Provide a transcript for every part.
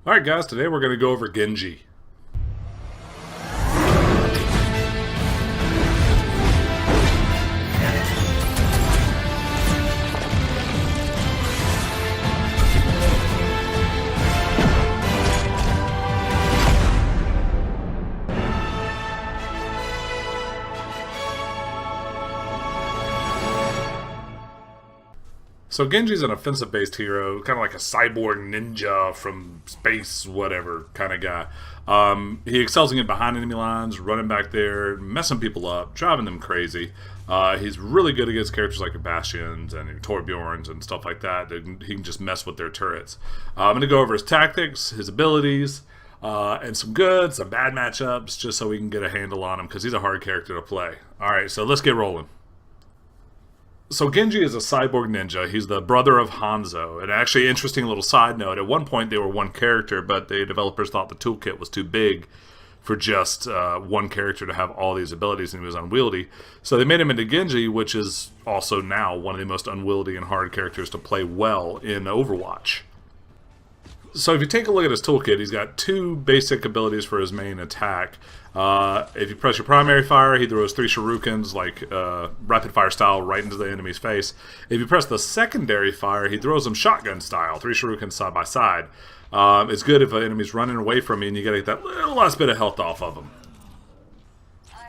Alright guys, today we're going to go over Genji. So Genji's an offensive-based hero, kind of like a cyborg ninja from space, whatever kind of guy. He excels in getting behind enemy lines, running back there, messing people up, driving them crazy. He's really good against characters like your Bastions and your Torbjorns and stuff like that. He can just mess with their turrets. I'm going to go over his tactics, his abilities, and some good, some bad matchups, just so we can get a handle on him, because he's a hard character to play. Alright, so let's get rolling. So Genji is a cyborg ninja. He's the brother of Hanzo. And actually, interesting little side note, at one point they were one character, but the developers thought the toolkit was too big for just one character to have all these abilities, and he was unwieldy. So they made him into Genji, which is also now one of the most unwieldy and hard characters to play well in Overwatch. So if you take a look at his toolkit, he's got two basic abilities for his main attack. If you press your primary fire, he throws 3 shurikens, like rapid fire style, right into the enemy's face. If you press the secondary fire, he throws them shotgun style, 3 shurikens side by side. It's good if an enemy's running away from you and you get that little last bit of health off of them.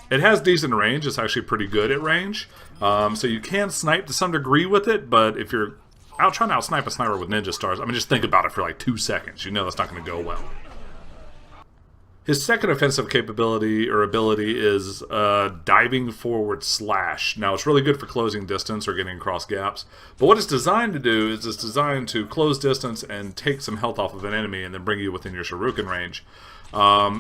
It has decent range. It's actually pretty good at range. So you can snipe to some degree with it, but if you're trying to outsnipe a sniper with ninja stars, I mean, just think about it for like 2 seconds. You know that's not going to go well. His second offensive capability or ability is diving forward slash. Now, it's really good for closing distance or getting across gaps. But what it's designed to do is it's designed to close distance and take some health off of an enemy and then bring you within your shuriken range.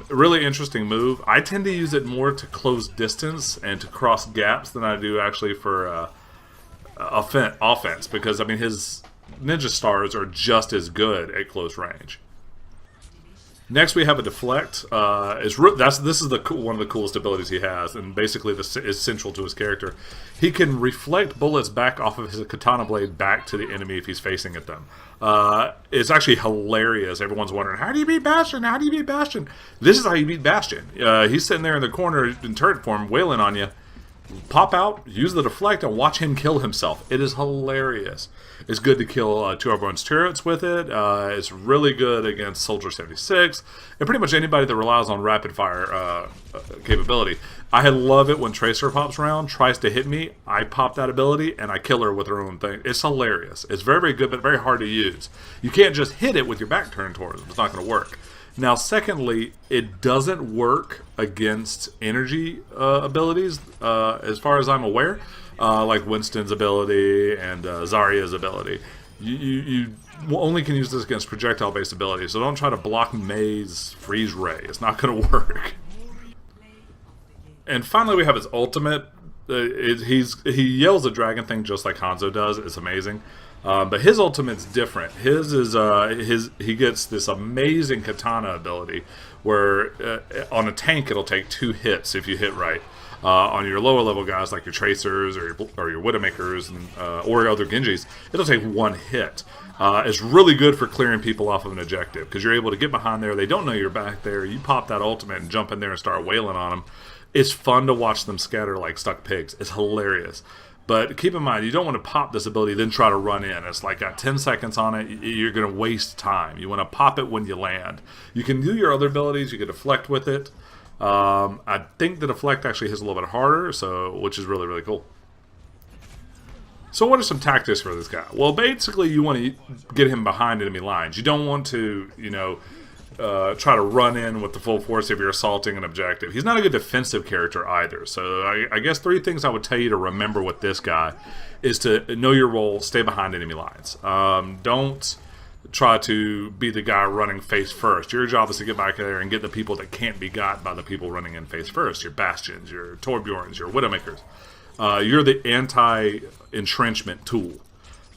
Really interesting move. I tend to use it more to close distance and to cross gaps than I do actually for offense, because I mean his ninja stars are just as good at close range. Next we have a deflect. This is one of the coolest abilities he has, and basically this is central to his character. He can reflect bullets back off of his katana blade back to the enemy if he's facing at them. It's actually hilarious. Everyone's wondering, how do you beat Bastion? How do you beat Bastion? This is how you beat Bastion. He's sitting there in the corner in turret form wailing on you. Pop out, use the deflect, and watch him kill himself. It is hilarious. It's good to kill 2 everyone's turrets with it. It's really good against Soldier 76 and pretty much anybody that relies on rapid fire capability. I love it when Tracer pops around, tries to hit me. I pop that ability and I kill her with her own thing. It's hilarious. It's very, very good, but very hard to use. You can't just hit it with your back turned towards it. It's not going to work. Now, secondly, it doesn't work against energy abilities, as far as I'm aware, like Winston's ability and Zarya's ability. You only can use this against projectile-based abilities, so don't try to block Mei's freeze ray. It's not going to work. And finally, we have his ultimate. He yells a dragon thing just like Hanzo does. It's amazing. But his ultimate's different. His is he gets this amazing katana ability where on a tank it'll take 2 hits if you hit right. On your lower level guys like your Tracers or your Widowmakers and, or other Genjis, it'll take 1 hit. It's really good for clearing people off of an objective because you're able to get behind there. They don't know you're back there. You pop that ultimate and jump in there and start wailing on them. It's fun to watch them scatter like stuck pigs. It's hilarious. But keep in mind, you don't want to pop this ability then try to run in. It's like got 10 seconds on it. You're going to waste time. You want to pop it when you land. You can do your other abilities. You can deflect with it. I think the deflect actually hits a little bit harder, which is really, really cool. So what are some tactics for this guy? Well, basically you want to get him behind enemy lines. You don't want to, try to run in with the full force if you're assaulting an objective. He's not a good defensive character either. So I guess 3 things I would tell you to remember with this guy is to know your role, stay behind enemy lines. Don't try to be the guy running face first. Your job is to get back there and get the people that can't be got by the people running in face first. Your Bastions, your Torbjorns, your Widowmakers. You're the anti-entrenchment tool.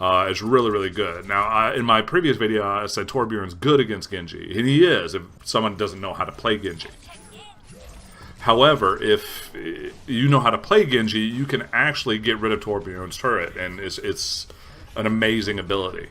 It's really, really good. Now, in my previous video, I said Torbjorn's good against Genji, and he is if someone doesn't know how to play Genji. However, if you know how to play Genji, you can actually get rid of Torbjorn's turret, and it's an amazing ability.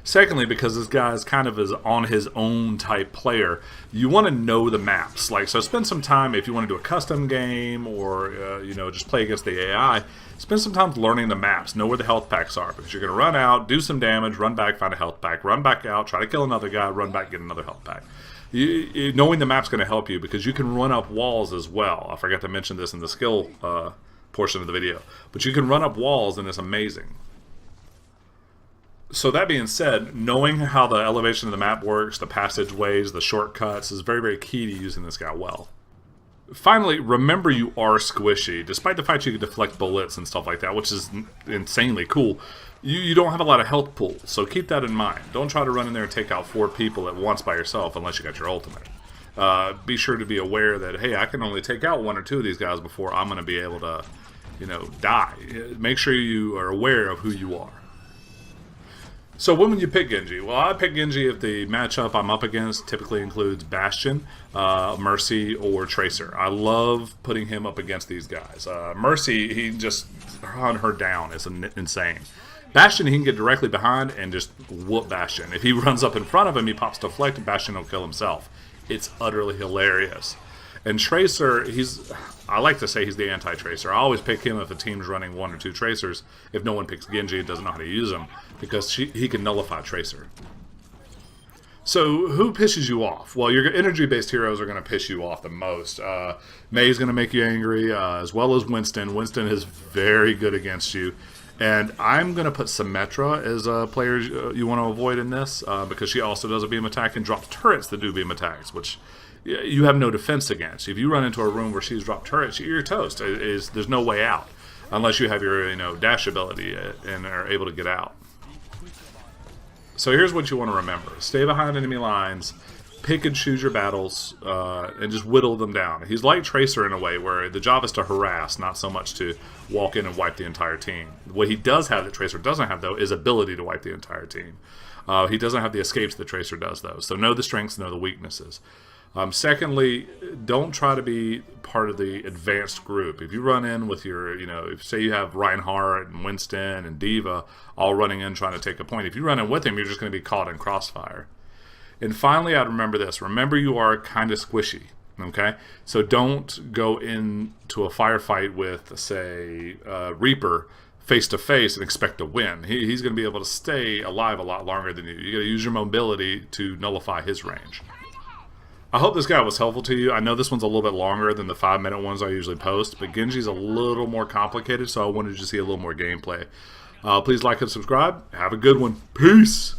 Secondly, because this guy is kind of on his own type player, you want to know the maps. Like, so spend some time if you want to do a custom game or just play against the AI. Spend some time learning the maps. Know where the health packs are, because you're going to run out, do some damage, run back, find a health pack, run back out, try to kill another guy, run back, get another health pack. Knowing the map's going to help you, because you can run up walls as well. I forgot to mention this in the skill portion of the video, but you can run up walls, and it's amazing. So that being said, knowing how the elevation of the map works, the passageways, the shortcuts is very, very key to using this guy well. Finally, remember you are squishy. Despite the fact you can deflect bullets and stuff like that, which is insanely cool, you don't have a lot of health pool, so keep that in mind. Don't try to run in there and take out 4 people at once by yourself unless you got your ultimate. Be sure to be aware that, hey, I can only take out 1 or 2 of these guys before I'm going to be able to, die. Make sure you are aware of who you are. So when would you pick Genji? Well, I pick Genji if the matchup I'm up against typically includes Bastion, Mercy, or Tracer. I love putting him up against these guys. Mercy, he just hunt her down. It's insane. Bastion, he can get directly behind and just whoop Bastion. If he runs up in front of him, he pops deflect, and Bastion will kill himself. It's utterly hilarious. And Tracer, I like to say he's the anti-Tracer. I always pick him if a team's running 1 or 2 Tracers. If no one picks Genji, it doesn't know how to use him, because he can nullify Tracer. So who pisses you off? Well, your energy-based heroes are going to piss you off the most. Mei is going to make you angry, as well as Winston. Winston is very good against you. And I'm going to put Symmetra as a player you want to avoid in this, because she also does a beam attack and drops turrets that do beam attacks, which you have no defense against. If you run into a room where she's dropped turrets, you're toast. There's no way out unless you have your dash ability and are able to get out. So here's what you want to remember: stay behind enemy lines, pick and choose your battles, and just whittle them down. He's like Tracer in a way, where the job is to harass, not so much to walk in and wipe the entire team. What he does have that Tracer doesn't have, though, is ability to wipe the entire team. He doesn't have the escapes that Tracer does, though. So know the strengths, know the weaknesses. Secondly, don't try to be part of the advanced group. If you run in with your, say you have Reinhardt and Winston and Diva all running in trying to take a point, if you run in with him, you're just going to be caught in crossfire. And finally, I'd remember this. Remember, you are kind of squishy, okay? So don't go into a firefight with, say, Reaper face-to-face and expect to win. He's going to be able to stay alive a lot longer than you. You got to use your mobility to nullify his range. I hope this guy was helpful to you. I know this one's a little bit longer than the 5-minute ones I usually post, but Genji's a little more complicated, so I wanted you to see a little more gameplay. Please like and subscribe. Have a good one. Peace!